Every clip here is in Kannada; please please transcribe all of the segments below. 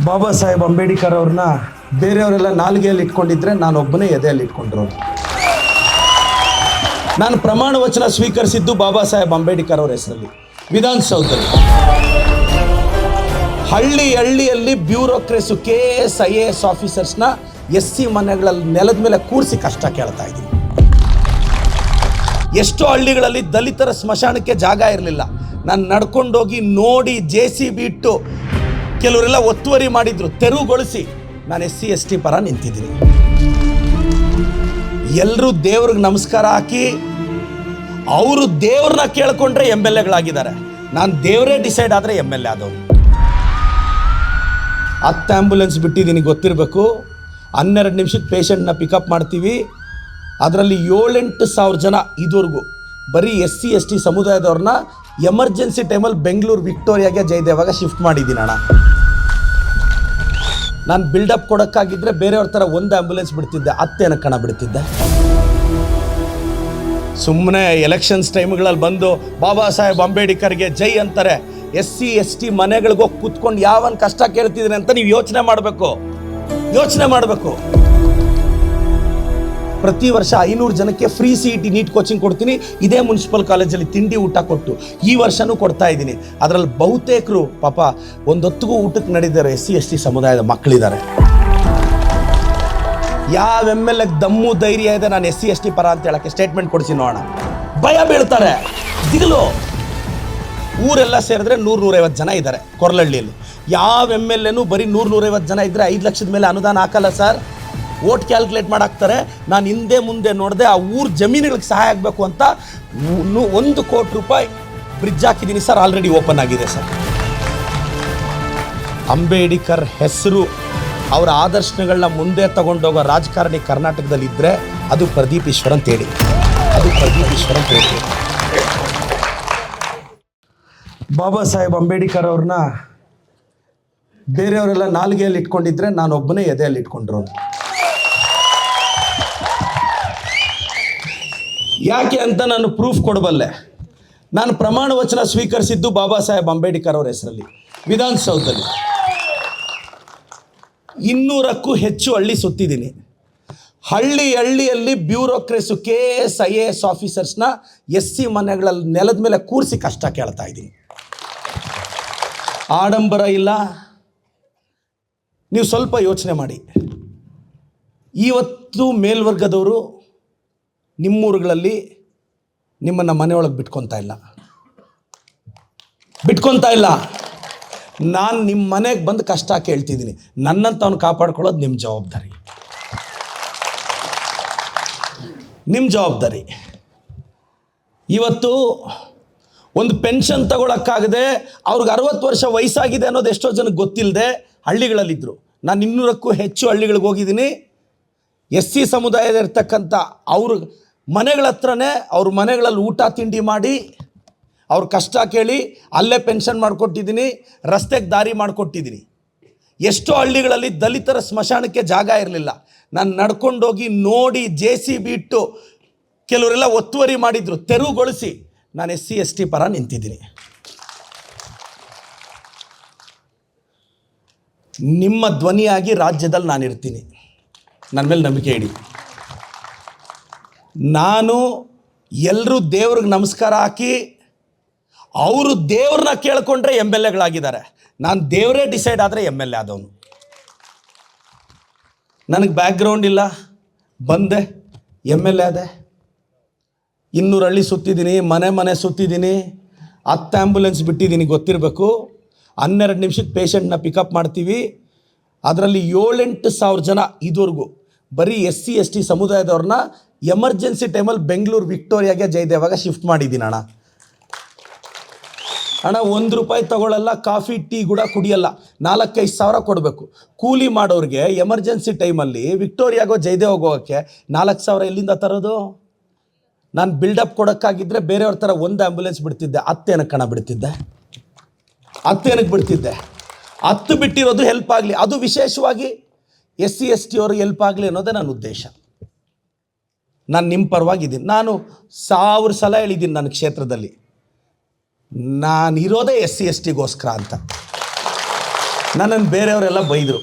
ಬಾಬಾ ಸಾಹೇಬ್ ಅಂಬೇಡ್ಕರ್ ಅವ್ರನ್ನ ಬೇರೆಯವರೆಲ್ಲ ನಾಲಿಗೆಯಲ್ಲಿ ಇಟ್ಕೊಂಡಿದ್ರೆ ನಾನೊಬ್ಬನೇ ಎದೆಯಲ್ಲಿ ಇಟ್ಕೊಂಡಿರೋದು. ನಾನು ಪ್ರಮಾಣ ವಚನ ಸ್ವೀಕರಿಸಿದ್ದು ಬಾಬಾ ಸಾಹೇಬ್ ಅಂಬೇಡ್ಕರ್ ಅವರ ಹೆಸರಲ್ಲಿ ವಿಧಾನಸೌಧದಲ್ಲಿ. ಹಳ್ಳಿಯಲ್ಲಿ ಬ್ಯೂರೋಕ್ರೇಸು KS IAS ಆಫೀಸರ್ಸ್ನ SC ಮನೆಗಳಲ್ಲಿ ನೆಲದ ಮೇಲೆ ಕೂರಿಸಿ ಕಷ್ಟ ಕೇಳ್ತಾ ಇದ್ದೀನಿ. ಎಷ್ಟೋ ಹಳ್ಳಿಗಳಲ್ಲಿ ದಲಿತರ ಸ್ಮಶಾನಕ್ಕೆ ಜಾಗ ಇರಲಿಲ್ಲ. ನಾನು ನಡ್ಕೊಂಡೋಗಿ ನೋಡಿ JCB ಇಟ್ಟು ಕೆಲವರೆಲ್ಲ ಒತ್ತುವರಿ ಮಾಡಿದ್ರು, ತೆರವುಗೊಳಿಸಿ ನಾನು SC ST ಪರ ನಿಂತಿದ್ದೀನಿ. ಎಲ್ಲರೂ ದೇವ್ರಿಗೆ ನಮಸ್ಕಾರ ಹಾಕಿ ಅವರು ದೇವ್ರನ್ನ ಕೇಳ್ಕೊಂಡ್ರೆ MLAಗಳಾಗಿದ್ದಾರೆ. ನಾನು ದೇವರೇ ಡಿಸೈಡ್ ಆದರೆ MLA ಆದವರು. 10 ಆ್ಯಂಬುಲೆನ್ಸ್ ಬಿಟ್ಟಿದ್ದೀನಿ, ಗೊತ್ತಿರಬೇಕು. 12 ನಿಮಿಷಕ್ಕೆ ಪೇಷಂಟ್ನ ಪಿಕಪ್ ಮಾಡ್ತೀವಿ. ಅದರಲ್ಲಿ 7-8 ಸಾವಿರ ಜನ ಇದುವರೆಗೂ ಬರೀ SC ST ಸಮುದಾಯದವ್ರನ್ನ ಎಮರ್ಜೆನ್ಸಿ ಟೈಮಲ್ಲಿ ಬೆಂಗಳೂರು ವಿಕ್ಟೋರಿಯಾಗೆ ಜಯದೇವಾಗ ಶಿಫ್ಟ್ ಮಾಡಿದ್ದೀನಿ ಅಣ್ಣ. ನಾನು ಬಿಲ್ಡಪ್ ಕೊಡೋಕ್ಕಾಗಿದ್ದರೆ ಬೇರೆಯವ್ರ ಥರ 1 ಆ್ಯಂಬುಲೆನ್ಸ್ ಬಿಡ್ತಿದ್ದೆ, 10 ಕಣ ಬಿಡ್ತಿದ್ದೆ. ಸುಮ್ಮನೆ ಎಲೆಕ್ಷನ್ಸ್ ಟೈಮ್ಗಳಲ್ಲಿ ಬಂದು ಬಾಬಾ ಸಾಹೇಬ್ ಅಂಬೇಡ್ಕರ್ಗೆ ಜೈ ಅಂತಾರೆ. SC ST ಮನೆಗಳಿಗೆ ಹೋಗಿ ಕೂತ್ಕೊಂಡು ಯಾವನ್ ಕಷ್ಟ ಕೇಳ್ತಿದ್ದೀನಿ ಅಂತ ನೀವು ಯೋಚನೆ ಮಾಡಬೇಕು. ಪ್ರತಿ ವರ್ಷ 500 ಜನಕ್ಕೆ ಫ್ರೀ CET ನೀಟ್ ಕೋಚಿಂಗ್ ಕೊಡ್ತೀನಿ. ಇದೇ ಮುನ್ಸಿಪಲ್ ಕಾಲೇಜಲ್ಲಿ ತಿಂಡಿ ಊಟ ಕೊಟ್ಟು ಈ ವರ್ಷನೂ ಕೊಡ್ತಾ ಇದ್ದೀನಿ. ಅದರಲ್ಲಿ ಬಹುತೇಕರು ಪಾಪ ಒಂದೊತ್ತಿಗೂ ಊಟಕ್ಕೆ ನಡೆದಿದ್ದಾರೆ SC ST ಸಮುದಾಯದ ಮಕ್ಕಳಿದ್ದಾರೆ. ಯಾವ MLA ದಮ್ಮು ಧೈರ್ಯ ಇದೆ ನಾನು SC ST ಪರ ಅಂತ ಹೇಳಕ್ಕೆ ಸ್ಟೇಟ್ಮೆಂಟ್ ಕೊಡಿಸಿ ನೋಡೋಣ? ಭಯ ಬೀಳ್ತಾರೆ, ದಿಗಿಲು. ಊರೆಲ್ಲ ಸೇರಿದ್ರೆ 100-150 ಜನ ಇದ್ದಾರೆ ಕೊರಲಹಳ್ಳಿಯಲ್ಲಿ. ಯಾವ MLAನೂ ಬರೀ 100-150 ಜನ ಇದ್ದರೆ 5 ಲಕ್ಷದ ಮೇಲೆ ಅನುದಾನ ಹಾಕಲ್ಲ ಸರ್. Vote calculate ಮಾಡಾಕ್ತಾರೆ. ನಾನು ಹಿಂದೆ ಮುಂದೆ ನೋಡಿದೆ, ಆ ಊರ ಜಮೀನುಗಳಿಗೆ ಸಹಾಯ ಆಗಬೇಕು ಅಂತ 1 ಕೋಟಿ ರೂಪಾಯಿ ಬ್ರಿಡ್ಜ್ ಹಾಕಿದ್ದೀನಿ ಸರ್. ಆಲ್ರೆಡಿ ಓಪನ್ ಆಗಿದೆ ಸರ್. ಅಂಬೇಡ್ಕರ್ ಹೆಸರು, ಅವರ ಆದರ್ಶಗಳನ್ನ ಮುಂದೆ ತಗೊಂಡೋಗೋ ರಾಜಕಾರಣಿ ಕರ್ನಾಟಕದಲ್ಲಿ ಇದ್ದರೆ ಅದು ಪ್ರದೀಪ್ ಈಶ್ವರ್ ಅಂತ ಹೇಳಿ. ಬಾಬಾ ಸಾಹೇಬ್ ಅಂಬೇಡ್ಕರ್ ಅವ್ರನ್ನ ಬೇರೆಯವರೆಲ್ಲ ನಾಲಿಗೆಯಲ್ಲಿ ಇಟ್ಕೊಂಡಿದ್ರೆ ನಾನೊಬ್ಬನೇ ಎದೆಯಲ್ಲಿ ಇಟ್ಕೊಂಡಿರೋದು. ಯಾಕೆ ಅಂತ ನಾನು ಪ್ರೂಫ್ ಕೊಡಬಲ್ಲೆ. ನಾನು ಪ್ರಮಾಣ ವಚನ ಸ್ವೀಕರಿಸಿದ್ದು ಬಾಬಾ ಸಾಹೇಬ್ ಅಂಬೇಡ್ಕರ್ ಅವರ ಹೆಸರಲ್ಲಿ ವಿಧಾನಸೌಧದಲ್ಲಿ. 200ಕ್ಕೂ ಹೆಚ್ಚು ಹಳ್ಳಿ ಸುತ್ತಿದ್ದೀನಿ. ಹಳ್ಳಿಯಲ್ಲಿ ಬ್ಯೂರೋಕ್ರೇಸು KS IAS ಆಫೀಸರ್ಸ್ನ SC ಮನೆಗಳಲ್ಲಿ ನೆಲದ ಮೇಲೆ ಕೂರಿಸಿ ಕಷ್ಟ ಕೇಳ್ತಾ ಇದ್ದೀನಿ. ಆಡಂಬರ ಇಲ್ಲ. ನೀವು ಸ್ವಲ್ಪ ಯೋಚನೆ ಮಾಡಿ. ಇವತ್ತು ಮೇಲ್ವರ್ಗದವರು ನಿಮ್ಮೂರುಗಳಲ್ಲಿ ನಿಮ್ಮನ್ನು ಮನೆಯೊಳಗೆ ಬಿಟ್ಕೊತಾ ಇಲ್ಲ. ನಾನು ನಿಮ್ಮ ಮನೆಗೆ ಬಂದು ಕಷ್ಟ ಕೇಳ್ತಿದ್ದೀನಿ. ನನ್ನಂತವನು ಕಾಪಾಡ್ಕೊಳ್ಳೋದು ನಿಮ್ಮ ಜವಾಬ್ದಾರಿ. ಇವತ್ತು ಒಂದು ಪೆನ್ಷನ್ ತಗೊಳಕ್ಕಾಗದೆ ಅವ್ರಿಗೆ 60 ವರ್ಷ ವಯಸ್ಸಾಗಿದೆ ಅನ್ನೋದು ಎಷ್ಟೋ ಜನಕ್ಕೆ ಗೊತ್ತಿಲ್ಲದೆ ಹಳ್ಳಿಗಳಲ್ಲಿದ್ದರು. ನಾನು 200ಕ್ಕೂ ಹೆಚ್ಚು ಹಳ್ಳಿಗಳಿಗೆ ಹೋಗಿದ್ದೀನಿ. SC ಸಮುದಾಯದ ಇರ್ತಕ್ಕಂಥ ಅವ್ರ ಮನೆಗಳ ಹತ್ರನೇ ಅವ್ರ ಮನೆಗಳಲ್ಲಿ ಊಟ ತಿಂಡಿ ಮಾಡಿ ಅವ್ರ ಕಷ್ಟ ಕೇಳಿ ಅಲ್ಲೇ ಪೆನ್ಷನ್ ಮಾಡಿಕೊಟ್ಟಿದ್ದೀನಿ, ರಸ್ತೆಗೆ ದಾರಿ ಮಾಡಿಕೊಟ್ಟಿದ್ದೀನಿ. ಎಷ್ಟೋ ಹಳ್ಳಿಗಳಲ್ಲಿ ದಲಿತರ ಸ್ಮಶಾನಕ್ಕೆ ಜಾಗ ಇರಲಿಲ್ಲ. ನಾನು ನಡ್ಕೊಂಡೋಗಿ ನೋಡಿ JCB ಇಟ್ಟು ಕೆಲವರೆಲ್ಲ ಒತ್ತುವರಿ ಮಾಡಿದ್ರು, ತೆರವುಗೊಳಿಸಿ ನಾನು SC ST ಪರ ನಿಂತಿದ್ದೀನಿ. ನಿಮ್ಮ ಧ್ವನಿಯಾಗಿ ರಾಜ್ಯದಲ್ಲಿ ನಾನಿರ್ತೀನಿ. ನನ್ನ ಮೇಲೆ ನಂಬಿಕೆ ಇಡಿ. ನಾನು ಎಲ್ಲರೂ ದೇವ್ರಿಗೆ ನಮಸ್ಕಾರ ಹಾಕಿ ಅವರು ದೇವ್ರನ್ನ ಕೇಳ್ಕೊಂಡ್ರೆ MLAಗಳಾಗಿದ್ದಾರೆ. ನಾನು ದೇವರೇ ಡಿಸೈಡ್ ಆದರೆ MLA ಆದವನು. ನನಗೆ ಬ್ಯಾಕ್ಗ್ರೌಂಡ್ ಇಲ್ಲ, ಬಂದೆ MLA ಆದೆ. 200 ಹಳ್ಳಿ ಸುತ್ತಿದ್ದೀನಿ, ಮನೆ ಸುತ್ತಿದ್ದೀನಿ, 10 ಆ್ಯಂಬುಲೆನ್ಸ್ ಬಿಟ್ಟಿದ್ದೀನಿ, ಗೊತ್ತಿರಬೇಕು. 12 ನಿಮಿಷಕ್ಕೆ ಪೇಷಂಟ್ನ ಪಿಕಪ್ ಮಾಡ್ತೀವಿ. ಅದರಲ್ಲಿ 7-8 ಸಾವಿರ ಜನ ಇದುವರೆಗೂ ಬರೀ SC ST ಸಮುದಾಯದವ್ರನ್ನ ಎಮರ್ಜೆನ್ಸಿ ಟೈಮಲ್ಲಿ ಬೆಂಗಳೂರು ವಿಕ್ಟೋರಿಯಾಗೆ ಜಯದೇವಾಗ ಶಿಫ್ಟ್ ಮಾಡಿದ್ದೀನಿ ಅಣ್ಣ. 1 ರೂಪಾಯಿ ತಗೊಳ್ಳಲ್ಲ, ಕಾಫಿ ಟೀ ಕೂಡ ಕುಡಿಯಲ್ಲ. 4-5 ಸಾವಿರ ಕೊಡಬೇಕು. ಕೂಲಿ ಮಾಡೋರಿಗೆ ಎಮರ್ಜೆನ್ಸಿ ಟೈಮಲ್ಲಿ ವಿಕ್ಟೋರಿಯಾಗೋ ಜಯದೇವಾಗ ಹೋಗೋಕ್ಕೆ 4 ಸಾವಿರ ಎಲ್ಲಿಂದ ತರೋದು? ನಾನು ಬಿಲ್ಡಪ್ ಕೊಡೋಕ್ಕಾಗಿದ್ದರೆ ಬೇರೆಯವ್ರ ಥರ 1 ಆ್ಯಂಬುಲೆನ್ಸ್ ಬಿಡ್ತಿದ್ದೆ, 10 ಕಣ ಬಿಡ್ತಿದ್ದೆ. 10 ಬಿಟ್ಟಿರೋದು ಹೆಲ್ಪ್ ಆಗಲಿ, ಅದು ವಿಶೇಷವಾಗಿ SC ST ಅವ್ರಿಗೆ ಹೆಲ್ಪ್ ಆಗಲಿ ಅನ್ನೋದೇ ನನ್ನ ಉದ್ದೇಶ. ನಾನು ನಿಮ್ಮ ಪರವಾಗಿದ್ದೀನಿ. ನಾನು 1000 ಸಲ ಹೇಳಿದ್ದೀನಿ ನನ್ನ ಕ್ಷೇತ್ರದಲ್ಲಿ, ನಾನಿರೋದೇ SC STಗೋಸ್ಕರ ಅಂತ. ನನ್ನನ್ನು ಬೇರೆಯವರೆಲ್ಲ ಬೈದರು,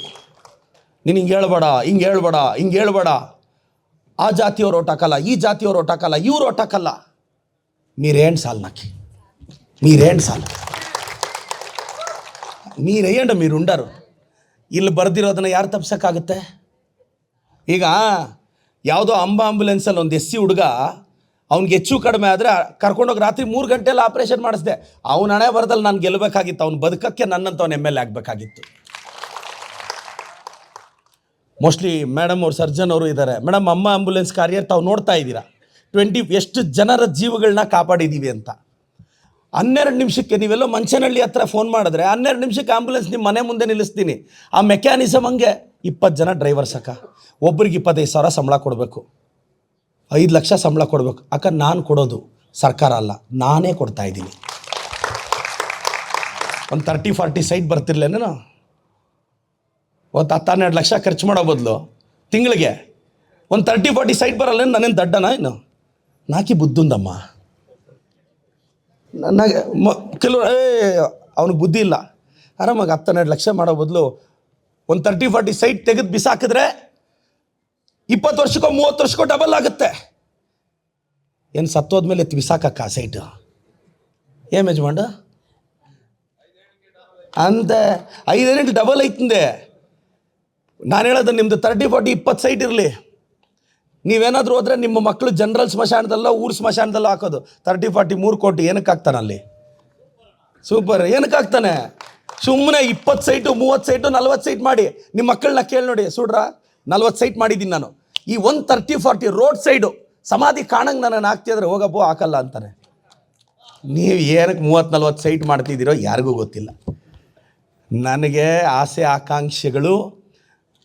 ನೀನು ಹಿಂಗೆ ಹೇಳ್ಬೇಡ, ಹಿಂಗೆ ಹೇಳ್ಬೇಡ, ಹಿಂಗೆ ಹೇಳ್ಬೇಡ, ಆ ಜಾತಿಯವ್ರು ಓಟ್ ಹಾಕಲ್ಲ, ಈ ಜಾತಿಯವ್ರು ಓಟ್ ಹಾಕಲ್ಲ, ಇವ್ರು ಓಟ್ ಹಾಕಲ್ಲ. మీరేంటి సార్ నాకు, మీరేంటి సార్, మీరేయండి, మీరు ఉండరు. ಇಲ್ಲಿ ಬರ್ದಿರೋದನ್ನು ಯಾರು ತಪ್ಸೋಕ್ಕಾಗುತ್ತೆ? ಈಗ ಯಾವುದೋ ಆಂಬುಲೆನ್ಸಲ್ಲಿ ಒಂದು SC ಹುಡುಗ ಅವ್ನಿಗೆ ಹೆಚ್ಚು ಕಡಿಮೆ ಆದರೆ ಕರ್ಕೊಂಡೋಗಿ ರಾತ್ರಿ 3 ಗಂಟೆಯಲ್ಲಿ ಆಪ್ರೇಷನ್ ಮಾಡಿಸಿದೆ. ಅವನ ಹಣೆ ಬರದಲ್ಲಿ ನಾನು ಗೆಲ್ಲಬೇಕಾಗಿತ್ತು, ಅವ್ನು ಬದುಕಕ್ಕೆ ನನ್ನಂತವ್ನು MLA ಆಗಬೇಕಾಗಿತ್ತು. ಮೋಸ್ಟ್ಲಿ ಮೇಡಮ್ ಅವ್ರು ಸರ್ಜನ್ ಅವರು ಇದ್ದಾರೆ. ಮೇಡಮ್, ಅಮ್ಮ ಆಂಬುಲೆನ್ಸ್ ಕಾರ್ಯರ್ ತಾವು ನೋಡ್ತಾ ಇದ್ದೀರಾ, ಎಷ್ಟು ಜನರ ಜೀವಗಳನ್ನ ಕಾಪಾಡಿದ್ದೀವಿ ಅಂತ. 12 ನಿಮಿಷಕ್ಕೆ ನೀವೆಲ್ಲ ಮಂಚನಹಳ್ಳಿ ಹತ್ರ ಫೋನ್ ಮಾಡಿದ್ರೆ 12 ನಿಮಿಷಕ್ಕೆ ಆಂಬುಲೆನ್ಸ್ ನಿಮ್ಮ ಮನೆ ಮುಂದೆ ನಿಲ್ಲಿಸ್ತೀನಿ. ಆ ಮೆಕ್ಯಾನಿಸಮ್ ಹಂಗೆ 20 ಜನ ಡ್ರೈವರ್ಸ್ ಅಕ್ಕ, ಒಬ್ರಿಗೆ 25,000 ಸಂಬಳ ಕೊಡಬೇಕು, 5 ಲಕ್ಷ ಸಂಬಳ ಕೊಡಬೇಕು ಅಕ್ಕ. ನಾನು ಕೊಡೋದು ಸರ್ಕಾರ ಅಲ್ಲ, ನಾನೇ ಕೊಡ್ತಾ ಇದ್ದೀನಿ. ಒಂದು 30-40 ಸೈಟ್ ಬರ್ತಿರ್ಲೇನೇನೋ, ಒಂದು 10-12 ಲಕ್ಷ ಖರ್ಚು ಮಾಡೋ ಬದಲು ತಿಂಗಳಿಗೆ ಒಂದು 30-40 ಸೈಟ್ ಬರಲ್ಲ. ನಾನೇನು ದಡ್ಡನ ಏನು? ನಾಕಿ ಬುದ್ಧುಂದಮ್ಮ. ನನಗೆ ಕೆಲವರು ಅವ್ನಿಗೆ ಬುದ್ಧಿ ಇಲ್ಲ, ಆರಾಮಾಗಿ 10-12 ಲಕ್ಷ ಮಾಡೋ ಬದಲು ಒಂದು 30-40 ಸೈಟ್ ತೆಗೆದು ಬಿಸಾಕಿದ್ರೆ 20 ವರ್ಷಕ್ಕೋ 30 ವರ್ಷಕ್ಕೋ ಡಬಲ್ ಆಗುತ್ತೆ. ಏನು ಸತ್ತೋದ್ಮೇಲೆ ಎತ್ತಿ ಬಿಸಾಕಕ್ಕ ಸೈಟು? ಏನು ಯಜಮಾನ ಅಂತ 5 ಡಬಲ್ ಐತಂದೆ. ನಾನು ಹೇಳೋದು ನಿಮ್ಮದು 30-40-20 ಸೈಟ್ ಇರಲಿ. ನೀವೇನಾದರೂ ಹೋದರೆ ನಿಮ್ಮ ಮಕ್ಕಳು ಜನರಲ್ ಸ್ಮಶಾನದಲ್ಲ, ಊರು ಸ್ಮಶಾನದಲ್ಲ ಹಾಕೋದು. 30-40 ಕೋಟಿ ಏನಕ್ಕೆ ಹಾಕ್ತಾನೆ ಅಲ್ಲಿ? ಸೂಪರ್, ಏನಕ್ಕೆ ಹಾಕ್ತಾನೆ? ಸುಮ್ಮನೆ 20 ಸೈಟು 30 ಸೈಟು 40 ಸೈಟ್ ಮಾಡಿ ನಿಮ್ಮ ಮಕ್ಕಳನ್ನ ಕೇಳಿ ನೋಡಿ. ಸುಡ್ರ 40 ಸೈಟ್ ಮಾಡಿದ್ದೀನಿ ನಾನು. ಈ 30-40 ರೋಡ್ ಸೈಡು ಸಮಾಧಿ ಕಾಣಂಗೆ ನಾನು ಹಾಕ್ತಿದ್ರೆ ಹೋಗಪ್ಪೋ ಹಾಕಲ್ಲ ಅಂತಾನೆ. ನೀವು ಏನಕ್ಕೆ 30-40 ಸೈಟ್ ಮಾಡ್ತಿದ್ದೀರೋ ಯಾರಿಗೂ ಗೊತ್ತಿಲ್ಲ. ನನಗೆ ಆಸೆ ಆಕಾಂಕ್ಷೆಗಳು,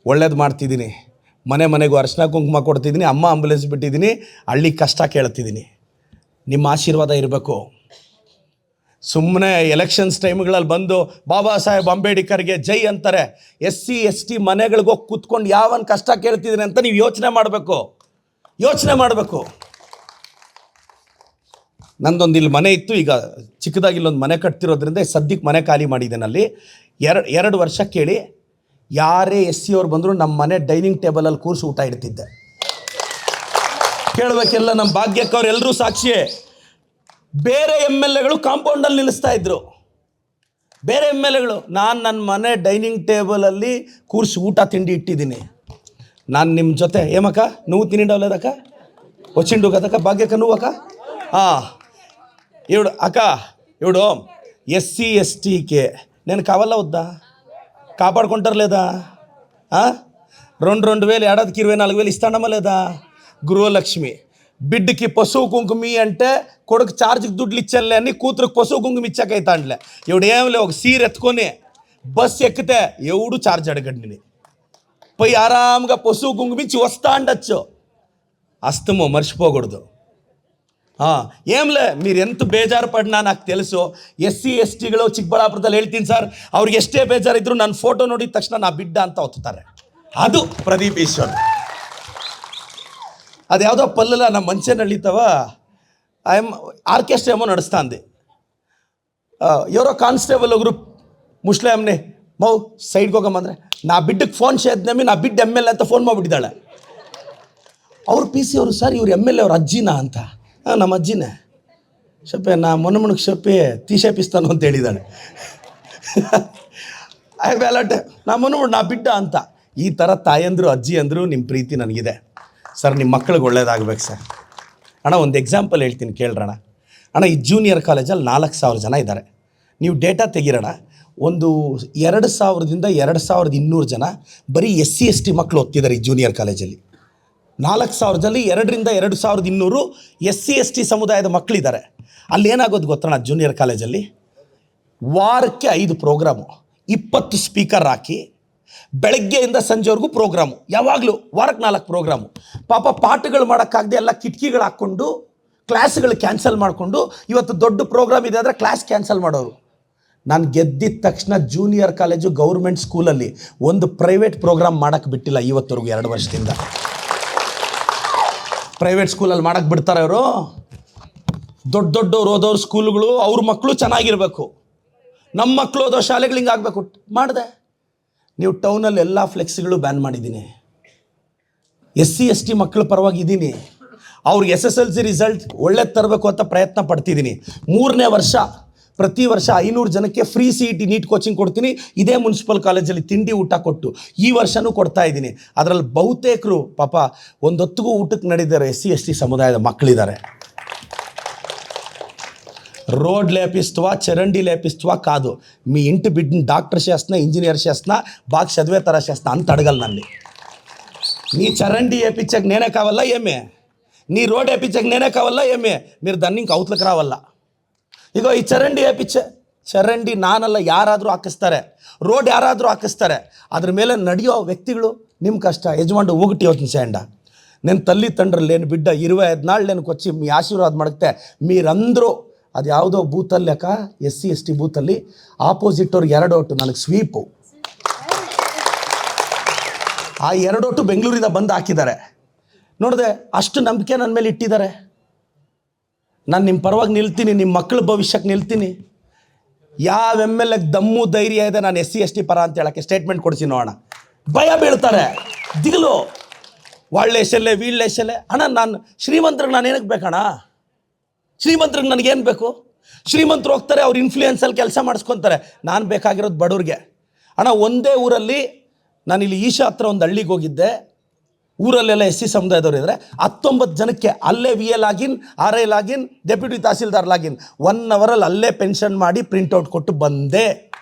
ಒಳ್ಳೇದು ಮಾಡ್ತಿದ್ದೀನಿ, ಮನೆ ಮನೆಗೂ ಅರ್ಶಿನ ಕುಂಕುಮ ಕೊಡ್ತಿದ್ದೀನಿ, ಅಮ್ಮ ಆಂಬುಲೆನ್ಸ್ ಬಿಟ್ಟಿದ್ದೀನಿ, ಹಳ್ಳಿ ಕಷ್ಟ ಕೇಳ್ತಿದ್ದೀನಿ. ನಿಮ್ಮ ಆಶೀರ್ವಾದ ಇರಬೇಕು. ಸುಮ್ಮನೆ ಎಲೆಕ್ಷನ್ಸ್ ಟೈಮ್ಗಳಲ್ಲಿ ಬಂದು ಬಾಬಾ ಸಾಹೇಬ್ ಅಂಬೇಡ್ಕರ್ಗೆ ಜೈ ಅಂತಾರೆ. SC ST ಮನೆಗಳಿಗೆ ಹೋಗಿ ಕೂತ್ಕೊಂಡು ಯಾವನ್ ಕಷ್ಟ ಕೇಳ್ತಿದ್ದೀನಿ ಅಂತ ನೀವು ಯೋಚನೆ ಮಾಡಬೇಕು. ನಂದೊಂದು ಇಲ್ಲಿ ಮನೆ ಇತ್ತು, ಈಗ ಚಿಕ್ಕದಾಗಿ ಇಲ್ಲೊಂದು ಮನೆ ಕಟ್ತಿರೋದ್ರಿಂದ ಸದ್ಯಕ್ಕೆ ಮನೆ ಖಾಲಿ ಮಾಡಿದ್ದೇನೆ. ಅಲ್ಲಿ 2 ವರ್ಷ ಕೇಳಿ ಯಾರೇ SC ಅವ್ರು ಬಂದರೂ ನಮ್ಮ ಮನೆ ಡೈನಿಂಗ್ ಟೇಬಲಲ್ಲಿ ಕೂರಿಸಿ ಊಟ ಇಡ್ತಿದ್ದೆ. ಕೇಳಬೇಕೆಲ್ಲ, ನಮ್ಮ ಭಾಗ್ಯಕ್ಕವ್ರು ಎಲ್ಲರೂ ಸಾಕ್ಷಿಯೇ. ಬೇರೆ MLAಗಳು ಕಾಂಪೌಂಡಲ್ಲಿ ನಿಲ್ಲಿಸ್ತಾ ಇದ್ರು, ಬೇರೆ MLAಗಳು. ನಾನು ನನ್ನ ಮನೆ ಡೈನಿಂಗ್ ಟೇಬಲಲ್ಲಿ ಕೂರಿಸಿ ಊಟ ತಿಂಡಿ ಇಟ್ಟಿದ್ದೀನಿ. ನಾನು ನಿಮ್ಮ ಜೊತೆ ಏಮಕ್ಕ నువ్వు తినిండవలేదక్క, వచ్చిండు కదక్క భాగ్యక్క, నువ్వు అక్క ఇవిడు అక్క, ఇవిడు SC STకే నేను కావాలా వద్దా? కాపాడుకుంటారు లేదా? 2,000 ఏడాదికి 24,000 ఇస్తానమ్మా లేదా? గృహలక్ష్మి బిడ్డకి పశువు కుంకుమి అంటే కొడుకు ఛార్జ్కి దుడ్లు ఇచ్చానులే అని కూతురుకు పశువు కుంకుమ ఇచ్చాకైతాండ్లే. ఇవిడు ఏమిలే ఒక సీర్ ఎత్తుకొని బస్సు ఎక్కితే ఎవడు ఛార్జ్ అడగండి. నేను పోయి ఆరాంగా పశువు కుంకుమించి వస్తా ఉండొచ్చు. అస్తమో మర్చిపోకూడదు. ఏంలే, మీరు ఎంత ಬೇಜಾರು ಪಡ್ನಾ నాకు తెలుసు. SC STಗಳು ಚಿಕ್ಕಬಳ್ಳಾಪುರದಲ್ಲಿ ಹೇಳ್ತೀನಿ ಸರ್, ಅವ್ರಿಗೆ ಎಷ್ಟೇ ಬೇಜಾರಿದ್ರು ನನ್ನ ಫೋಟೋ ನೋಡಿದ ತಕ್ಷಣ ನಾ ಬಿಡ್ಡ ಅಂತ ಒತ್ತುತ್ತಾರೆ. ಅದು ಪ್ರದೀಪ್ ಈಶ್ವರ್. ಅದು ಯಾವುದೋ ಪಲ್ಲಲ್ಲ ನಮ್ಮ ಮಂಚನಹಳ್ಳಿತವ ಆರ್ಕೆಸ್ಟ್ರಾ ఏమో నడుస్తుంది. ఎవరో కానిస్టేబుల్ ఒకరు ముస్లింని మౌ సైడ్కి ಹೋಗಂದ್ರೆ నా బిడ్డకు ఫోన్ చేద్దామి, నా బిడ్డ MLA ಅಂತ ಫೋನ್ ಮಾಡಿಬಿಟ್ಟಿದ್ದಾಳೆ. ಅವ್ರು PC ಅವರು, ಸರ್ ಇವ್ರು MLA ಅವ್ರ ಅಜ್ಜಿನಾ ಅಂತ. ನಮ್ಮ ಅಜ್ಜಿನೇ. ಶಪ್ಪೆ ನಾ ಮೊನ್ನಕ್ಕೆ ಶಪ್ಪೆ ತೀಶೇಪಿಸ್ತಾನು ಅಂತ ಹೇಳಿದ್ದಾಳೆ. ಬೇಲಾಟೆ ನಾ ನಾ ಬಿಡ್ಡ ಅಂತ. ಈ ಥರ ತಾಯಂದರು ಅಜ್ಜಿ ಅಂದರು ನಿಮ್ಮ ಪ್ರೀತಿ ನನಗಿದೆ ಸರ್. ನಿಮ್ಮ ಮಕ್ಕಳಿಗೆ ಒಳ್ಳೇದಾಗಬೇಕು ಸರ್. ಅಣ್ಣ ಒಂದು ಎಕ್ಸಾಂಪಲ್ ಹೇಳ್ತೀನಿ ಕೇಳ್ರಣ್ಣ. ಅಣ್ಣ, ಈ ಜೂನಿಯರ್ ಕಾಲೇಜಲ್ಲಿ 4,000 ಜನ ಇದ್ದಾರೆ. ನೀವು ಡೇಟಾ ತೆಗೀರಣ. ಒಂದು 2,000ದಿಂದ 2,200 ಜನ ಬರೀ SC ST ಮಕ್ಕಳು ಓದ್ತಿದ್ದಾರೆ ಈ ಜೂನಿಯರ್ ಕಾಲೇಜಲ್ಲಿ. 4,000ದಲ್ಲಿ 2ರಿಂದ 2,200 SC ST ಸಮುದಾಯದ ಮಕ್ಕಳಿದ್ದಾರೆ. ಅಲ್ಲಿ ಏನಾಗೋದು ಗೊತ್ತಣ್ಣ, ಜೂನಿಯರ್ ಕಾಲೇಜಲ್ಲಿ ವಾರಕ್ಕೆ 5 ಪ್ರೋಗ್ರಾಮು, 20 ಸ್ಪೀಕರ್ ಹಾಕಿ ಬೆಳಗ್ಗೆಯಿಂದ ಸಂಜೆವರೆಗೂ ಪ್ರೋಗ್ರಾಮು. ಯಾವಾಗಲೂ ವಾರಕ್ಕೆ 4 ಪ್ರೋಗ್ರಾಮು. ಪಾಪ ಪಾಠಗಳು ಮಾಡೋಕ್ಕಾಗದೆ ಎಲ್ಲ ಕಿಟಕಿಗಳು ಹಾಕ್ಕೊಂಡು ಕ್ಲಾಸ್ಗಳು ಕ್ಯಾನ್ಸಲ್ ಮಾಡಿಕೊಂಡು, ಇವತ್ತು ದೊಡ್ಡ ಪ್ರೋಗ್ರಾಮ್ ಇದೆ ಅಂದರೆ ಕ್ಲಾಸ್ ಕ್ಯಾನ್ಸಲ್ ಮಾಡೋರು. ನಾನು ಗೆದ್ದಿದ ತಕ್ಷಣ ಜೂನಿಯರ್ ಕಾಲೇಜು ಗೌರ್ಮೆಂಟ್ ಸ್ಕೂಲಲ್ಲಿ ಒಂದು ಪ್ರೈವೇಟ್ ಪ್ರೋಗ್ರಾಮ್ ಮಾಡೋಕ್ಕೆ ಬಿಟ್ಟಿಲ್ಲ ಇವತ್ತವರೆಗೂ. 2 ವರ್ಷದಿಂದ ಪ್ರೈವೇಟ್ ಸ್ಕೂಲಲ್ಲಿ ಮಾಡೋಕ್ಕೆ ಬಿಡ್ತಾರೆ ಅವರು. ದೊಡ್ಡವ್ರು ಓದೋರು ಸ್ಕೂಲ್ಗಳು ಅವ್ರ ಮಕ್ಕಳು ಚೆನ್ನಾಗಿರಬೇಕು. ನಮ್ಮ ಮಕ್ಕಳು ಓದೋ ಶಾಲೆಗಳು ಹಿಂಗೆ ಆಗಬೇಕು. ಮಾಡಿದೆ ನೀವು ಟೌನಲ್ಲಿ ಎಲ್ಲ ಫ್ಲೆಕ್ಸ್ಗಳು ಬ್ಯಾನ್ ಮಾಡಿದ್ದೀನಿ. SC ST ಮಕ್ಕಳ ಪರವಾಗಿ ಇದ್ದೀನಿ. ಅವ್ರಿಗೆ SSLC ರಿಸಲ್ಟ್ ಒಳ್ಳೇದು ತರಬೇಕು ಅಂತ ಪ್ರಯತ್ನ ಪಡ್ತಿದ್ದೀನಿ. 3ನೇ ವರ್ಷ ಪ್ರತಿ ವರ್ಷ 500 ಜನಕ್ಕೆ ಫ್ರೀ CET ನೀಟ್ ಕೋಚಿಂಗ್ ಕೊಡ್ತೀನಿ. ಇದೇ ಮುನ್ಸಿಪಲ್ ಕಾಲೇಜಲ್ಲಿ ತಿಂಡಿ ಊಟ ಕೊಟ್ಟು ಈ ವರ್ಷವೂ ಕೊಡ್ತಾ ಇದ್ದೀನಿ. ಅದರಲ್ಲಿ ಬಹುತೇಕರು ಪಾಪ ಒಂದೊತ್ತಿಗೂ ಊಟಕ್ಕೆ ನಡೀತಾರೆ SC ST ಸಮುದಾಯದ మక్కలిದ್ದಾರೆ. రోడ్ లేపిస్తావా చరండి లేపిస్తావా కాదు, మీ ఇంటి బిడ్డని డాక్టర్ చేస్తున్నా ఇంజనీర్ చేస్తున్నా బాగా చదివే తర చేస్తున్నా అంత అడగలు నన్ను. నీ చరండి వేయించక నేనే కావాలా ఏమే, నీ రోడ్ వేయించక నేనే కావాలా ఏమే, మీరు దాన్ని ఇంక అవతలకు రావాలా. ఇగో ఈ చರಂಡಿ వేయించే ಚರಂಡಿ ನಾನಲ್ಲ, ಯಾರಾದರೂ ಹಾಕಿಸ್ತಾರೆ. ರೋಡ್ ಯಾರಾದರೂ ಹಾಕಿಸ್ತಾರೆ. ಅದ್ರ ಮೇಲೆ ನಡೆಯೋ ವ್ಯಕ್ತಿಗಳು ನಿಮ್ಮ ಕಷ್ಟ. యజమానుడు ఒకటి చేయండి. నేను తల్లి తండ్రులు లేని బిడ్డ 25 నాళ్ళు నేను వచ్చి మీ ఆశీర్వాద మడితే మీరందరూ ಅದು ಯಾವುದೋ ಬೂತಲ್ಲಿ ಅಕ್ಕ SC ST ಬೂತಲ್ಲಿ ಆಪೋಸಿಟ್ ಅವ್ರಿಗೆ 2 ಓಟು ನನಗೆ ಸ್ವೀಪು. ಆ 2 ಓಟು ಬೆಂಗಳೂರಿಂದ ಬಂದು ಹಾಕಿದ್ದಾರೆ. ನೋಡಿದೆ ಅಷ್ಟು ನಂಬಿಕೆ ನನ್ನ ಮೇಲೆ ಇಟ್ಟಿದ್ದಾರೆ. ನಾನು ನಿಮ್ಮ ಪರವಾಗಿ ನಿಲ್ತೀನಿ, ನಿಮ್ಮ ಮಕ್ಕಳ ಭವಿಷ್ಯಕ್ಕೆ ನಿಲ್ತೀನಿ. ಯಾವ MLA ದಮ್ಮು ಧೈರ್ಯ ಇದೆ ನಾನು SC ST ಪರ ಅಂತ ಹೇಳೋಕ್ಕೆ ಸ್ಟೇಟ್ಮೆಂಟ್ ಕೊಡಿಸಿ ನೋಡೋಣ. ಭಯ ಬೀಳ್ತಾರೆ, ದಿಗಲು, ಒಳ್ಳೆ ಎಸೆಲ್ಲೆ ವೀಳ್ಳೆ ಎಸೆಲ್ಲೆ. ಅಣ್ಣ ನಾನು ಶ್ರೀಮಂತರಿಗೆ ನಾನು ಏನಕ್ಕೆ ಬೇಕಣ್ಣ? ಶ್ರೀಮಂತರಿಗೆ ನನಗೇನು ಬೇಕು? ಶ್ರೀಮಂತರು ಹೋಗ್ತಾರೆ, ಅವ್ರು ಇನ್ಫ್ಲೂಯೆನ್ಸಲ್ಲಿ ಕೆಲಸ ಮಾಡಿಸ್ಕೊತಾರೆ. ನಾನು ಬೇಕಾಗಿರೋದು ಬಡವ್ರಿಗೆ. ಅಣ್ಣ ಒಂದೇ ಊರಲ್ಲಿ ನಾನಿಲ್ಲಿ ಈಶಾ ಹತ್ರ ಒಂದು ಹಳ್ಳಿಗೆ ಹೋಗಿದ್ದೆ. ಊರಲ್ಲೆಲ್ಲ SC ಸಮುದಾಯದವ್ರು ಇದ್ದಾರೆ. 19 ಜನಕ್ಕೆ ಅಲ್ಲೇ VA login, RI login, deputy tahsildar login 1 ಅವರಲ್ಲಿ ಅಲ್ಲೇ ಪೆನ್ಷನ್ ಮಾಡಿ ಪ್ರಿಂಟೌಟ್ ಕೊಟ್ಟು ಬಂದೆ.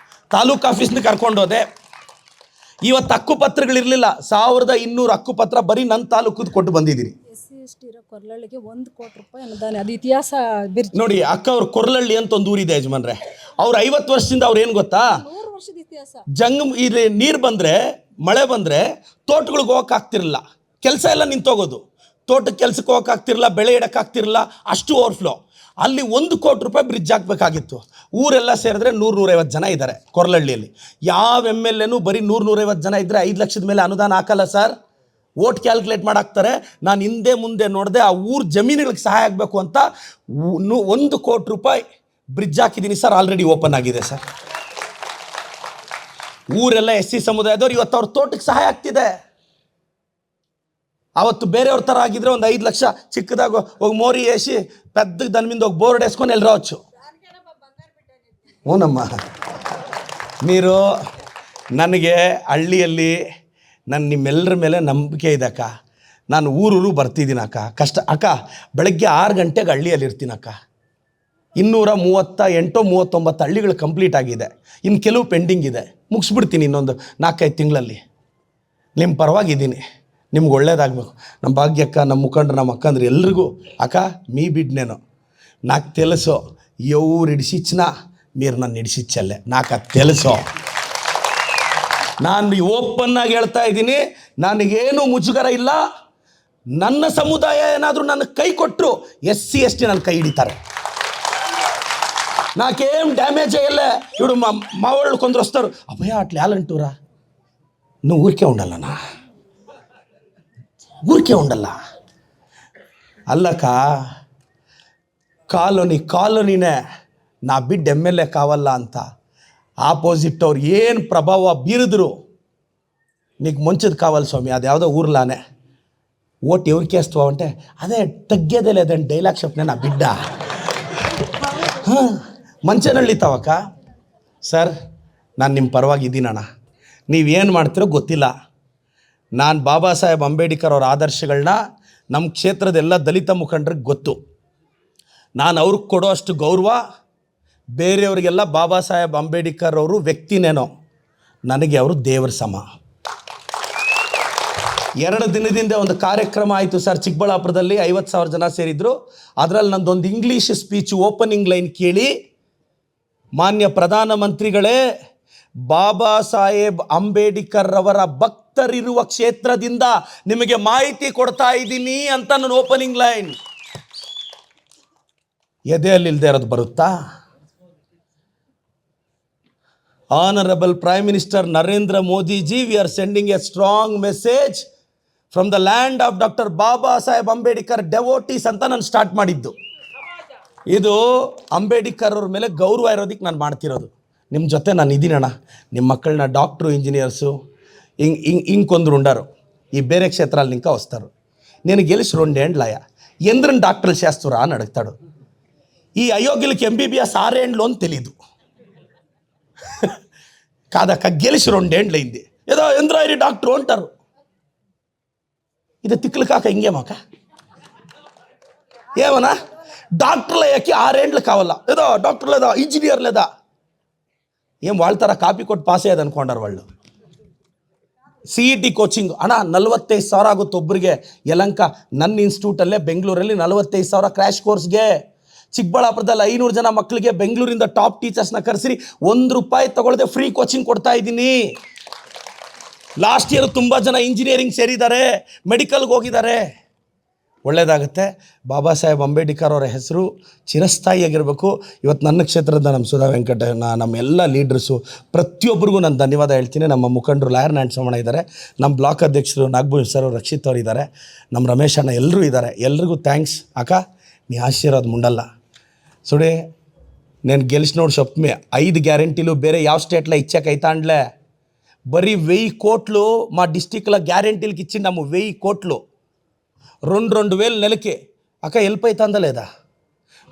ತಾಲೂಕು ಆಫೀಸ್ನ ಕರ್ಕೊಂಡೋದೆ. ಇವತ್ತು ಹಕ್ಕುಪತ್ರಗಳಿರಲಿಲ್ಲ, 1200 ಹಕ್ಕುಪತ್ರ ಬರೀ ನನ್ನ ತಾಲೂಕದ್ದು ಕೊಟ್ಟು ಬಂದಿದ್ದೀನಿ. SC ST ಇರೋ ಕೊರ್ಲಳ್ಳಿಗೆ 1 ಕೋಟಿ ರೂಪಾಯಿ ಅನುದಾನ. ಅದು ಇತಿಹಾಸ ನೋಡಿ ಅಕ್ಕ, ಅವ್ರು ಕೊರ್ಲಳ್ಳಿ ಅಂತ ಒಂದು ಊರಿದೆ ಯಜಮಾನ್ರೆ. ಅವ್ರು 50 ವರ್ಷದಿಂದ ಅವ್ರು ಏನು ಗೊತ್ತಾ, 100 ವರ್ಷದ ಇತಿಹಾಸ. ಇಲ್ಲಿ ನೀರು ಬಂದರೆ, ಮಳೆ ಬಂದರೆ ತೋಟಗಳಿಗೆ ಹೋಗೋಕ್ಕಾಗ್ತಿರಲಿಲ್ಲ, ಕೆಲಸ ಎಲ್ಲ ನಿಂತೋಗೋದು. ತೋಟಕ್ಕೆ ಕೆಲಸಕ್ಕೆ ಹೋಗೋಕ್ಕಾಗ್ತಿರಲಿಲ್ಲ, ಬೆಳೆ ಇಡೋಕ್ಕಾಗ್ತಿರಲಿಲ್ಲ, ಅಷ್ಟು ಓವರ್ಫ್ಲೋ. ಅಲ್ಲಿ 1 ಕೋಟಿ ರೂಪಾಯಿ ಬ್ರಿಡ್ಜ್ ಹಾಕಬೇಕಾಗಿತ್ತು. ಊರೆಲ್ಲ ಸೇರಿದ್ರೆ 100-150 ಜನ ಇದ್ದಾರೆ ಕೊರ್ಲಳ್ಳಿಯಲ್ಲಿ. ಯಾವ MLAನೂ ಬರೀ 100-150 ಜನ ಇದ್ದರೆ 5 ಲಕ್ಷದ ಮೇಲೆ ಅನುದಾನ ಹಾಕಲ್ಲ ಸರ್. Vote calculate ಮಾಡಾಕ್ತಾರೆ. ನಾನು ಹಿಂದೆ ಮುಂದೆ ನೋಡಿದೆ, ಆ ಊರು ಜಮೀನುಗಳಿಗೆ ಸಹಾಯ ಆಗಬೇಕು ಅಂತ 1 ಕೋಟಿ ರೂಪಾಯಿ ಬ್ರಿಡ್ಜ್ ಹಾಕಿದ್ದೀನಿ ಸರ್. ಆಲ್ರೆಡಿ ಓಪನ್ ಆಗಿದೆ ಸರ್. ಊರೆಲ್ಲ SC ಸಮುದಾಯದವ್ರು ಇವತ್ತು ಅವ್ರ ತೋಟಕ್ಕೆ ಸಹಾಯ ಆಗ್ತಿದೆ. ಅವತ್ತು ಬೇರೆಯವ್ರ ಥರ ಆಗಿದ್ರೆ ಒಂದು 5 ಲಕ್ಷ ಚಿಕ್ಕದಾಗ ಹೋಗಿ ಮೋರಿ వేసి పెద్ద దాని మీద ఒక బోర్డు వేసుకొని వెళ్ళి రావచ్చు. ಹ್ಞೂನಮ್ಮ, మీరు ನನಗೆ ಹಳ್ಳಿಯಲ್ಲಿ ನಿಮ್ಮೆಲ್ಲರ ಮೇಲೆ ನಂಬಿಕೆ ಇದೆ ಅಕ್ಕ. ನಾನು ಊರೂರು ಬರ್ತಿದ್ದೀನಿ ಅಕ್ಕ. ಕಷ್ಟ ಅಕ್ಕ, ಬೆಳಗ್ಗೆ 6 ಗಂಟೆಗೆ ಹಳ್ಳಿಯಲ್ಲಿ ಇರ್ತೀನಿ ಅಕ್ಕ. 238-39 ಹಳ್ಳಿಗಳು ಕಂಪ್ಲೀಟ್ ಆಗಿದೆ. ಇನ್ನು ಕೆಲವು ಪೆಂಡಿಂಗ್ ಇದೆ, ಮುಗಿಸ್ಬಿಡ್ತೀನಿ ಇನ್ನೊಂದು 4-5 ತಿಂಗಳಲ್ಲಿ. ನಿಮ್ಮ ಪರವಾಗಿದ್ದೀನಿ, ನಿಮ್ಗೆ ಒಳ್ಳೇದಾಗಬೇಕು. ನಮ್ಮ ಭಾಗ್ಯಕ್ಕ, ನಮ್ಮ ಮುಖಂಡರು, ನಮ್ಮ ಅಕ್ಕಂದ್ರೆ ಎಲ್ರಿಗೂ అక్క మీ బిడ్డనేను, నాకు తెలుసు ఎవరు ఇడిసిచ్చినా మీరు నన్ను ఇడిసిచ్చల్లే, నాకు అది తెలుసు. ನಾನು ಓಪನ್ನಾಗಿ ಹೇಳ್ತಾ ಇದ್ದೀನಿ, ನನಗೇನು ಮುಜುಗರ ಇಲ್ಲ. ನನ್ನ ಸಮುದಾಯ ಏನಾದರೂ ನನ್ನ ಕೈ ಕೊಟ್ಟರು SC ST ನನ್ನ ಕೈ ಹಿಡಿತಾರೆ. నాకేం డ్యామేజ్ అయ్యలే. ఇప్పుడు మా వాళ్ళు కొందరు వస్తారు, అబ్బయ్య అట్లా యాలంటూరా, నువ్వు ఊరికే ఉండాలన్నా, ఊరికే ఉండాల అల్లక. ಕಾಲೋನಿನೇ ನಾ ಬಿಟ್ಟು MLA ಕಾವಲ್ಲ ಅಂತ ಆಪೋಸಿಟ್ ಅವ್ರು ಏನು ಪ್ರಭಾವ ಬೀರಿದ್ರು, నీకు మంచిది కావాలి స్వామి, అది ಯಾವುದೋ ఊర్లానే ఓటు ఎవరికి వేస్తావు అంటే అదే తగ్గేదే లేదండి డైలాగ్ చెప్పిన నా బిడ్డ ಮಂಚನ ಅಳಿತಾವಕ್ಕ. ಸರ್, ನಾನು ನಿಮ್ಮ ಪರವಾಗಿದ್ದೀನಣ್ಣ. ನೀವೇನು ಮಾಡ್ತಿರೋ ಗೊತ್ತಿಲ್ಲ. ನಾನು ಬಾಬಾ ಸಾಹೇಬ್ ಅಂಬೇಡ್ಕರ್ ಅವ್ರ ಆದರ್ಶಗಳನ್ನ ನಮ್ಮ ಕ್ಷೇತ್ರದ ಎಲ್ಲ ದಲಿತ ಮುಖಂಡರಿಗೆ ಗೊತ್ತು. ನಾನು ಅವ್ರಿಗೆ ಕೊಡೋ ಅಷ್ಟು ಗೌರವ ಬೇರೆಯವರಿಗೆಲ್ಲ ಬಾಬಾ ಸಾಹೇಬ್ ಅಂಬೇಡ್ಕರ್ ಅವರು ವ್ಯಕ್ತಿನೇನೋ, ನನಗೆ ಅವರು ದೇವರ ಸಮ. 2 ದಿನದಿಂದ ಒಂದು ಕಾರ್ಯಕ್ರಮ ಆಯಿತು ಸರ್ ಚಿಕ್ಕಬಳ್ಳಾಪುರದಲ್ಲಿ. 50,000 ಜನ ಸೇರಿದ್ರು. ಅದರಲ್ಲಿ ನಂದೊಂದು ಇಂಗ್ಲೀಷ್ ಸ್ಪೀಚ್ ಓಪನಿಂಗ್ ಲೈನ್ ಕೇಳಿ, ಮಾನ್ಯ ಪ್ರಧಾನಮಂತ್ರಿಗಳೇ, ಬಾಬಾ ಸಾಹೇಬ್ ಅಂಬೇಡ್ಕರ್ ಅವರ ಭಕ್ತರಿರುವ ಕ್ಷೇತ್ರದಿಂದ ನಿಮಗೆ ಮಾಹಿತಿ ಕೊಡ್ತಾ ಇದ್ದೀನಿ ಅಂತ ನನ್ನ ಓಪನಿಂಗ್ ಲೈನ್. ಎದೆಯಲ್ಲಿಲ್ಲದೆ ಇರೋದು ಬರುತ್ತಾ? Honorable Prime Minister Narendra Modi ji, we are sending a strong message from the land of Dr. Baba Saheb Ambedkar devotees ಅಂತ ನಾನು ಸ್ಟಾರ್ಟ್ ಮಾಡಿದ್ದು. ಇದು ಅಂಬೇಡ್ಕರ್ ಅವ್ರ ಮೇಲೆ ಗೌರವ ಇರೋದಕ್ಕೆ ನಾನು ಮಾಡ್ತಿರೋದು. ನಿಮ್ಮ ಜೊತೆ ನಾನು ಇದ್ದೀನಣ್ಣ. ನಿಮ್ಮ ಮಕ್ಕಳನ್ನ ಡಾಕ್ಟ್ರು, ಇಂಜಿನಿಯರ್ಸು, ఇంక కొందరు ఉండారు ఈ ಬೇರೆ క్షేత్రాలు ఇంకా వస్తారు. నేను గెలిచి 2 ఏండ్లయ్యా ఎందరని డాక్టర్లు చేస్తురా అని అడుగుతాడు. ఈ అయోగ్యులకి ఎంబీబీఎస్ 6 ఏండ్లు అని తెలీదు. కాదక్క గెలిచి 2 ఏండ్లైంది ఏదో ఎంద్రాయిరి డాక్టర్ అంటారు. ఇది తిక్కులు కాక ఇంకేమాక ఏమన్నా డాక్టర్లు అయ్యాకి 6 ఏండ్లు కావాలా ఏదో డాక్టర్ లేదా ఇంజనీర్ లేదా ఏం వాళ్తారా కాపీ ಕೊಟ್ಟು ಪಾಸ್ ಅನ್ಕೊಂಡಾರ వాళ్ళు. CET ಕೋಚಿಂಗ್ ಅಣ್ಣ 45,000 ಆಗುತ್ತೆ ಒಬ್ಬರಿಗೆ. ಯಲಂಕ ನನ್ನ ಇನ್ಸ್ಟಿಟ್ಯೂಟಲ್ಲೇ ಬೆಂಗಳೂರಲ್ಲಿ 45,000 ಕ್ರ್ಯಾಶ್ ಕೋರ್ಸ್ಗೆ. ಚಿಕ್ಕಬಳ್ಳಾಪುರದಲ್ಲಿ 500 ಜನ ಮಕ್ಕಳಿಗೆ ಬೆಂಗಳೂರಿಂದ ಟಾಪ್ ಟೀಚರ್ಸ್ನ ಕರೆಸಿ ₹1 ತಗೊಳ್ಳದೆ ಫ್ರೀ ಕೋಚಿಂಗ್ ಕೊಡ್ತಾ ಇದ್ದೀನಿ. ಲಾಸ್ಟ್ ಇಯರ್ ತುಂಬ ಜನ ಇಂಜಿನಿಯರಿಂಗ್ ಸೇರಿದ್ದಾರೆ, ಮೆಡಿಕಲ್ಗೆ ಹೋಗಿದ್ದಾರೆ. ಒಳ್ಳೆಯದಾಗುತ್ತೆ. ಬಾಬಾ ಸಾಹೇಬ್ ಅಂಬೇಡ್ಕರ್ ಅವರ ಹೆಸರು ಚಿರಸ್ಥಾಯಿಯಾಗಿರಬೇಕು. ಇವತ್ತು ನನ್ನ ಕ್ಷೇತ್ರದ ನಮ್ಮ ಸುಧಾ ವೆಂಕಟಯ್ಯನ ನಮ್ಮ ಎಲ್ಲ ಲೀಡ್ರಸ್ಸು ಪ್ರತಿಯೊಬ್ಬರಿಗೂ ನಾನು ಧನ್ಯವಾದ ಹೇಳ್ತೀನಿ. ನಮ್ಮ ಮುಖಂಡರು ಲಾಯರ್ ನಾರಾಯಣಸ್ವಾಮಣ್ಣ ಇದ್ದಾರೆ, ನಮ್ಮ ಬ್ಲಾಕ್ ಅಧ್ಯಕ್ಷರು ನಾಗಭೂಷಣ್ ಸರ್ ರಕ್ಷಿತ್ ಅವರು ಇದ್ದಾರೆ, ನಮ್ಮ ರಮೇಶ್ ಅಣ್ಣ ಎಲ್ಲರೂ ಇದ್ದಾರೆ. ಎಲ್ರಿಗೂ ಥ್ಯಾಂಕ್ಸ್ ಅಕ್ಕ. ನೀ ಆಶೀರ್ವಾದ ಮುಂಡಲ್ಲ ಸುಡಿ. నేను గెలిచి నోడు చెప్పమే 5 గ్యారెంటీలు ಬೇರೆ ಯಾವ స్టేట్లో ఇచ్చాకైతాండ్లే. బరీ 1000 కోట్లు మా డిస్టిక్లో గ్యారెంటీలకు ఇచ్చిండాము. 1000 కోట్లు 2,000 నెలకి. అక్క వెళ్ళిపోతుందా లేదా?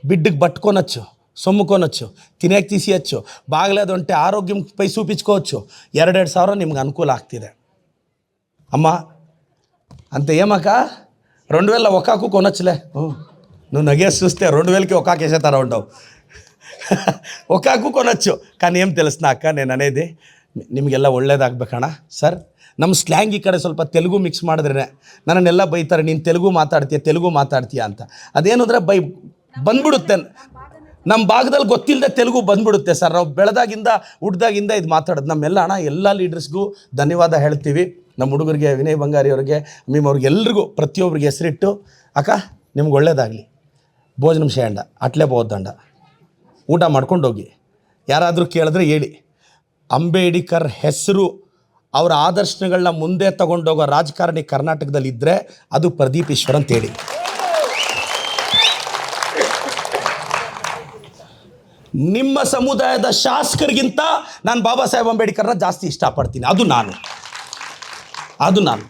బిడ్డకి పట్టుకొనొచ్చు, సొమ్ముకొనొచ్చు, తినేకి తీసేయచ్చు, బాగలేదు అంటే ఆరోగ్యంపై చూపించుకోవచ్చు. 2,000 ಸಾವಿರ ನಿಮ್ಗೆ ಅನುಕೂಲ ಆಗ್ತಿದೆ ಅಮ್ಮ. అంత ఏమక్క 2,000 ఒక్కాకు కొనొచ్చులే. నువ్వు నగేసి చూస్తే 2,000కి ఒక్కాకు వేసేతారా ఉంటావు. ఒక్కాకు కొనొచ్చు. కానీ ಏನ್ తెలుసునా ಅಕ್ಕ నేను అనేది ನಿಮಗೆಲ್ಲ ಒಳ್ಳೇದಾಗಬೇಕಣ್ಣ. ಸರ್ ನಮ್ಮ ಸ್ಲ್ಯಾಂಗ್ ಈ ಕಡೆ ಸ್ವಲ್ಪ ತೆಲುಗು ಮಿಕ್ಸ್ ಮಾಡಿದ್ರೆ ನನ್ನನ್ನೆಲ್ಲ ಬೈತಾರೆ, ನೀನು ತೆಲುಗು ಮಾತಾಡ್ತೀಯ ಅಂತ. ಅದೇನು ಅಂದರೆ ಬಂದ್ಬಿಡುತ್ತೆ. ನಮ್ಮ ಭಾಗದಲ್ಲಿ ಗೊತ್ತಿಲ್ಲದೆ ತೆಲುಗು ಬಂದ್ಬಿಡುತ್ತೆ ಸರ್. ನಾವು ಬೆಳೆದಾಗಿಂದ ಹುಡ್ದಾಗಿಂದ ಇದು ಮಾತಾಡೋದು. ನಮ್ಮೆಲ್ಲ ಅಣ್ಣ ಎಲ್ಲ ಲೀಡರ್ಸ್ಗೂ ಧನ್ಯವಾದ ಹೇಳ್ತೀವಿ. ನಮ್ಮ ಹುಡುಗರಿಗೆ ವಿನಯ್ ಬಂಗಾರಿ ಅವ್ರಿಗೆ, ಮೀಮ್ ಅವ್ರಿಗೆ, ಎಲ್ರಿಗೂ ಪ್ರತಿಯೊಬ್ಬರಿಗೆ ಹೆಸರಿಟ್ಟು ಅಕ್ಕ ನಿಮ್ಗೆ ಒಳ್ಳೇದಾಗಲಿ. ಭೋಜನ ಶೇಂಡ ಅಟ್ಲೇ ಬೋದಂಡ ಊಟ ಮಾಡ್ಕೊಂಡು ಹೋಗಿ. ಯಾರಾದರೂ ಕೇಳಿದ್ರೆ ಹೇಳಿ, ಅಂಬೇಡ್ಕರ್ ಹೆಸರು ಅವರ ಆದರ್ಶಗಳನ್ನ ಮುಂದೆ ತಗೊಂಡೋಗೋ ರಾಜಕಾರಣಿ ಕರ್ನಾಟಕದಲ್ಲಿ ಇದ್ದರೆ ಅದು ಪ್ರದೀಪ್ ಈಶ್ವರ್ ಅಂತೇಳಿ. ನಿಮ್ಮ ಸಮುದಾಯದ ಶಾಸಕರಿಗಿಂತ ನಾನು ಬಾಬಾ ಸಾಹೇಬ್ ಅಂಬೇಡ್ಕರ್ನ ಜಾಸ್ತಿ ಇಷ್ಟಪಡ್ತೀನಿ. ಅದು ನಾನು